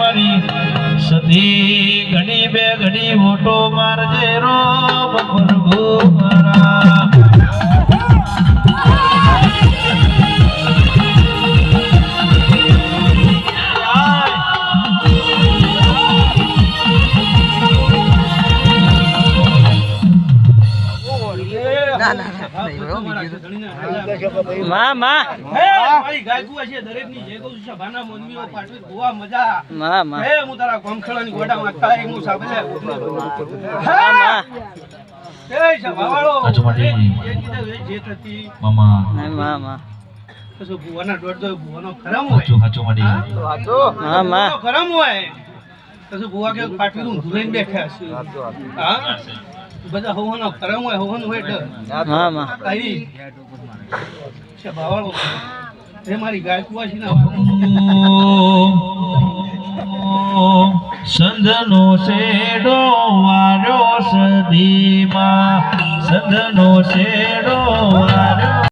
મારી સધી ઘણી બે ઘણી ઓટો મારજે રો પ્રભુ મારા બધા હોવાનો કરમ હોય હોવાનું હોય તો હા માં આઈ છે બાવાળો એ મારી ગાય કુવાસી ના સંધનો શેડો વાર્યો સદીમાં સંધનો શેડો વાર્યો